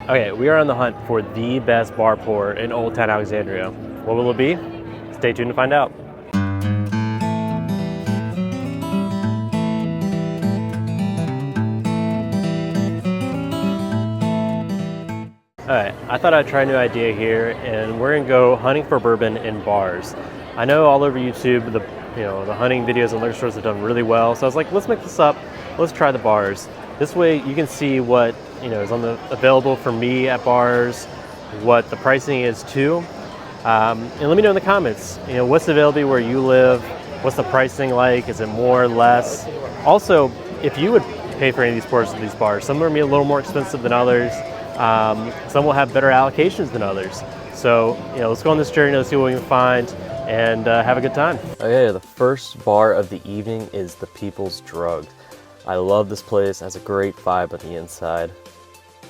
Okay, we are on the hunt for the best bar pour in Old Town Alexandria. What will it be? Stay tuned to find out. Alright, I thought I'd try a new idea here, and we're gonna go hunting for bourbon in bars. I know all over YouTube the hunting videos and liquor stores have done really well, so I was like, let's make this up, let's try the bars. This way you can see what is available for me at bars, what the pricing is too. And let me know in the comments, what's the availability where you live, what's the pricing like, is it more or less? Also, if you would pay for any of these pours at these bars, some are gonna be a little more expensive than others. Some will have better allocations than others. So, let's go on this journey, let's see what we can find, and have a good time. Okay, the first bar of the evening is the People's Drug. I love this place, it has a great vibe on the inside.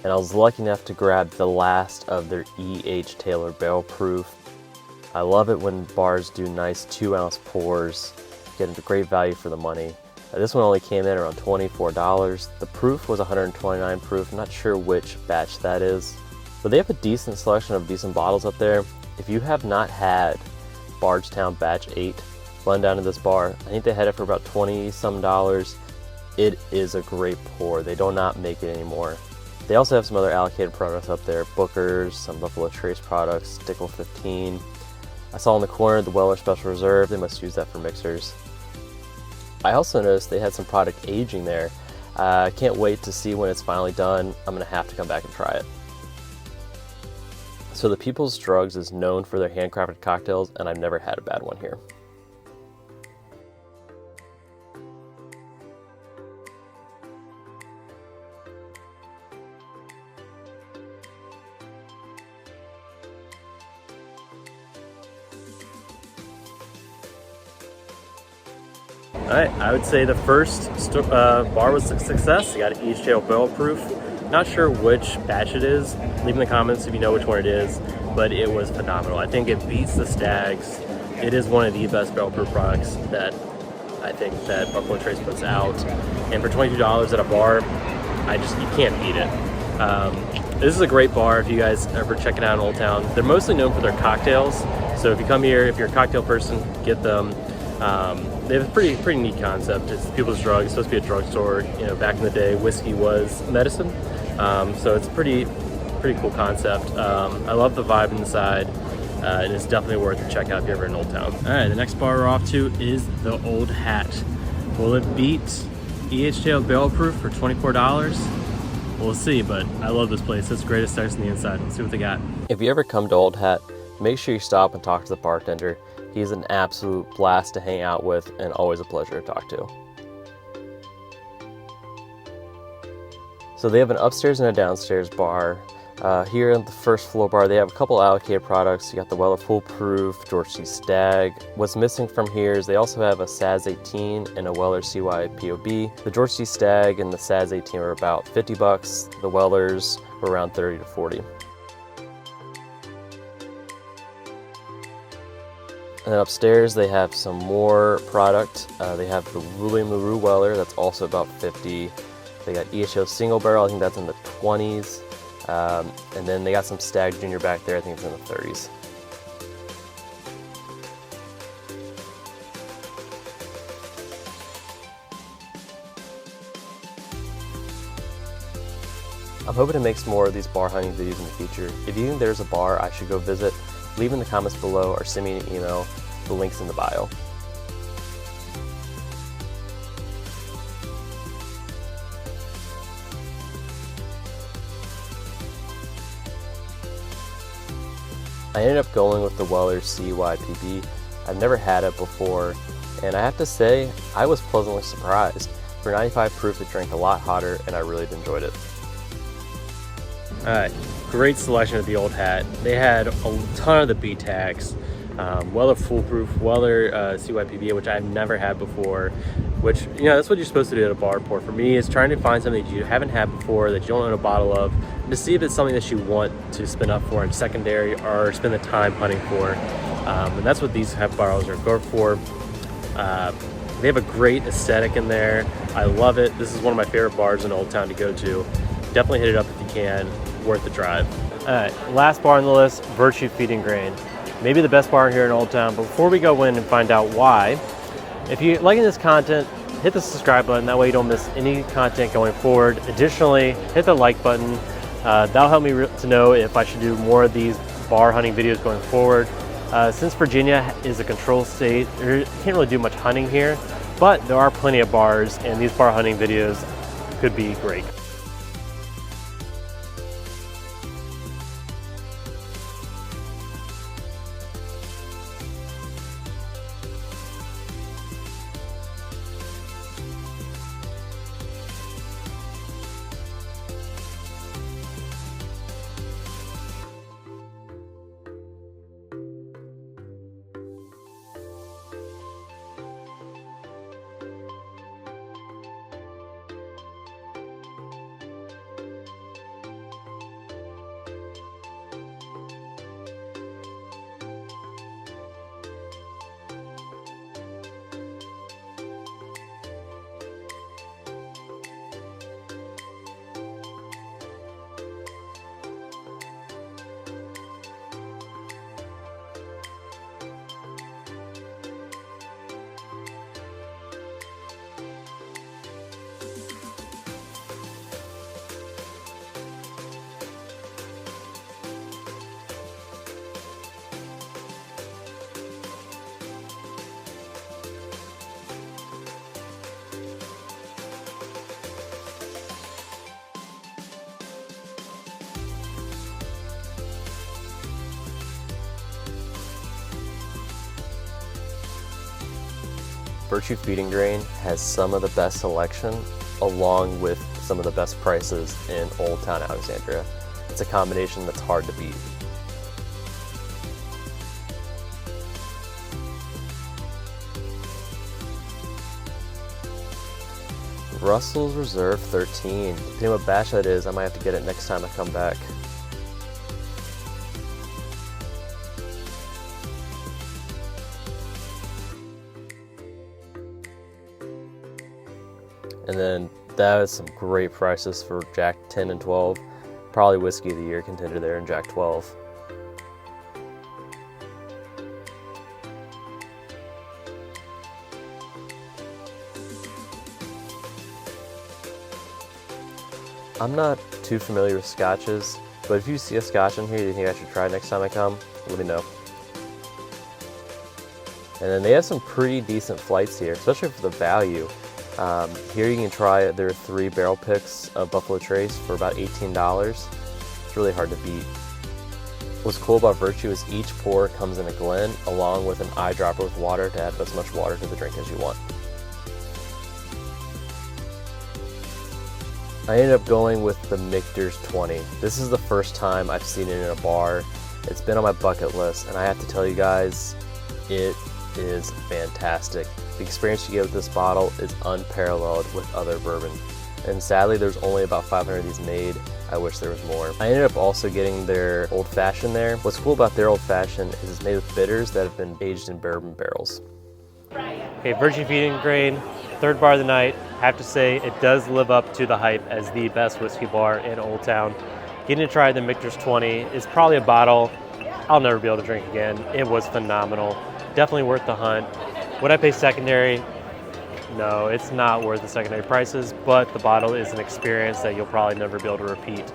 And I was lucky enough to grab the last of their E.H. Taylor Barrel Proof. I love it when bars do nice 2-ounce pours, getting a great value for the money. This one only came in around $24. The proof was 129 proof. I'm not sure which batch that is, but they have a decent selection of decent bottles up there. If you have not had Bardstown Batch 8, run down to this bar. I think they had it for about $20-some. It is a great pour. They do not make it anymore. They also have some other allocated products up there. Booker's, some Buffalo Trace products, Stickle 15. I saw in the corner the Weller Special Reserve. They must use that for mixers. I also noticed they had some product aging there. I can't wait to see when it's finally done. I'm gonna have to come back and try it. So the People's Drugs is known for their handcrafted cocktails, and I've never had a bad one here. Alright, I would say the first bar was a success. You got an E.H. Taylor Barrel Proof. Not sure which batch it is. Leave in the comments if you know which one it is, but it was phenomenal. I think it beats the Stags. It is one of the best barrel proof products that I think that Buffalo Trace puts out. And for $22 at a bar, you can't beat it. This is a great bar if you guys ever check it out in Old Town. They're mostly known for their cocktails. So if you come here, if you're a cocktail person, get them. They have a pretty neat concept. It's People's Drug. It's supposed to be a drugstore. Back in the day, whiskey was medicine. So it's a pretty cool concept. I love the vibe inside. And it's definitely worth a check out if you're ever in Old Town. All right, the next bar we're off to is the Old Hat. Will it beat E.H. Taylor Barrel Proof for $24? We'll see, but I love this place. It's great aesthetics on the inside. Let's see what they got. If you ever come to Old Hat, make sure you stop and talk to the bartender. He's an absolute blast to hang out with and always a pleasure to talk to. So they have an upstairs and a downstairs bar. Here on the first floor bar, they have a couple allocated products. You got the Weller Foolproof, George C. Stag. What's missing from here is they also have a SAS 18 and a Weller CYPB. The George C. Stag and the SAS 18 were about $50. The Wellers were around $30 to $40. And then upstairs they have some more product. They have the William LaRue Weller, that's also about $50. They got E.H.O. Single Barrel, I think that's in the 20s. And then they got some Stag Junior back there, I think it's in the 30s. I'm hoping to make some more of these bar hunting videos in the future. If you think there's a bar I should go visit, leave in the comments below or send me an email. The link's in the bio. I ended up going with the Weller CYPB. I've never had it before, and I have to say, I was pleasantly surprised. For 95 proof, it drank a lot hotter, and I really enjoyed it. Alright, great selection of the Old Hat. They had a ton of the B tags. Weller Foolproof, Weller CYPB, which I've never had before, which, that's what you're supposed to do at a bar pour. For me, is trying to find something that you haven't had before, that you don't own a bottle of, and to see if it's something that you want to spin up for in secondary or spend the time hunting for. And that's what these bottles are going for. They have a great aesthetic in there. I love it. This is one of my favorite bars in Old Town to go to. Definitely hit it up if you can. worth the drive. All right, last bar on the list, Virtue Feeding Grain. Maybe the best bar here in Old Town. But before we go in and find out why, if you're liking this content, hit the subscribe button. That way you don't miss any content going forward. Additionally, hit the like button. That'll help me to know if I should do more of these bar hunting videos going forward. Since Virginia is a control state, you can't really do much hunting here, but there are plenty of bars, and these bar hunting videos could be great. Virtue Feeding Grain has some of the best selection along with some of the best prices in Old Town Alexandria. It's a combination that's hard to beat. Russell's Reserve 13. Depending what batch that is, I might have to get it next time I come back. And then that is some great prices for Jack 10 and 12. Probably Whiskey of the Year contender there in Jack 12. I'm not too familiar with scotches, but if you see a scotch in here you think I should try next time I come, let me know. And then they have some pretty decent flights here, especially for the value. Here you can try their 3 barrel picks of Buffalo Trace for about $18. It's really hard to beat. What's cool about Virtue is each pour comes in a Glen along with an eyedropper with water to add as much water to the drink as you want. I ended up going with the Mitcher's 20. This is the first time I've seen it in a bar. It's been on my bucket list, and I have to tell you guys, it is fantastic. The experience you get with this bottle is unparalleled with other bourbon. And sadly, there's only about 500 of these made. I wish there was more. I ended up also getting their Old Fashioned there. What's cool about their Old Fashioned is it's made with bitters that have been aged in bourbon barrels. Okay, Virtue Feeding Grain, third bar of the night. I have to say, it does live up to the hype as the best whiskey bar in Old Town. Getting to try the Mitcher's 20 is probably a bottle I'll never be able to drink again. It was phenomenal. Definitely worth the hunt. Would I pay secondary? No, it's not worth the secondary prices, but the bottle is an experience that you'll probably never be able to repeat.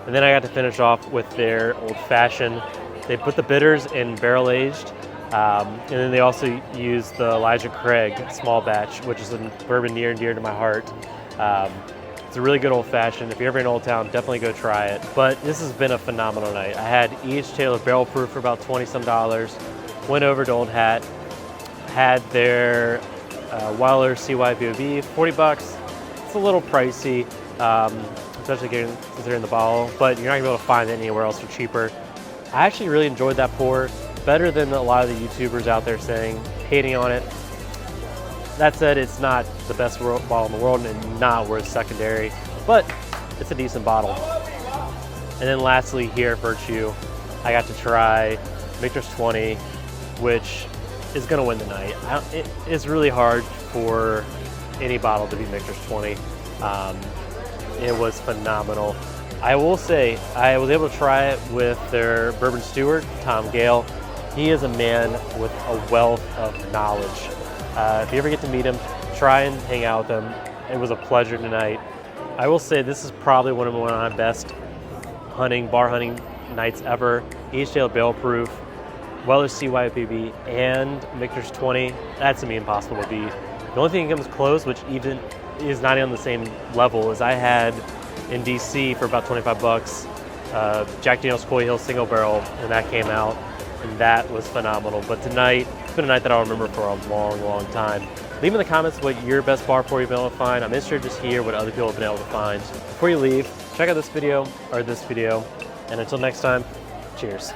And then I got to finish off with their Old Fashioned. They put the bitters in barrel aged, and then they also use the Elijah Craig small batch, which is a bourbon near and dear to my heart. It's a really good Old Fashioned. If you're ever in Old Town, definitely go try it. But this has been a phenomenal night. I had E.H. Taylor barrel proof for about $20 some. Went over to Old Hat, had their Weiler CYPB, $40. It's a little pricey, especially considering the bottle, but you're not gonna be able to find it anywhere else for cheaper. I actually really enjoyed that pour, better than a lot of the YouTubers out there saying, hating on it. That said, it's not the best bottle in the world and not worth secondary, but it's a decent bottle. And then lastly here at Virtue, I got to try Mitcher's 20, which is gonna win the night. It's really hard for any bottle to beat Mitcher's 20. It was phenomenal. I will say, I was able to try it with their bourbon steward, Tom Gale. He is a man with a wealth of knowledge. If you ever get to meet him, try and hang out with him. It was a pleasure tonight. I will say this is probably one of my best bar hunting nights ever. H-Tail Barrel Proof, Weller's CYPB, and Mitcher's 20. That's to me impossible to beat. The only thing that comes close, which even is not on the same level, is I had in DC for about 25 bucks, Jack Daniel's Coy Hill single barrel when that came out, and that was phenomenal. But tonight, it's been a night that I'll remember for a long, long time. Leave in the comments what your best bar for you've been able to find. I'm interested to just hear what other people have been able to find. Before you leave, check out this video, and until next time, cheers.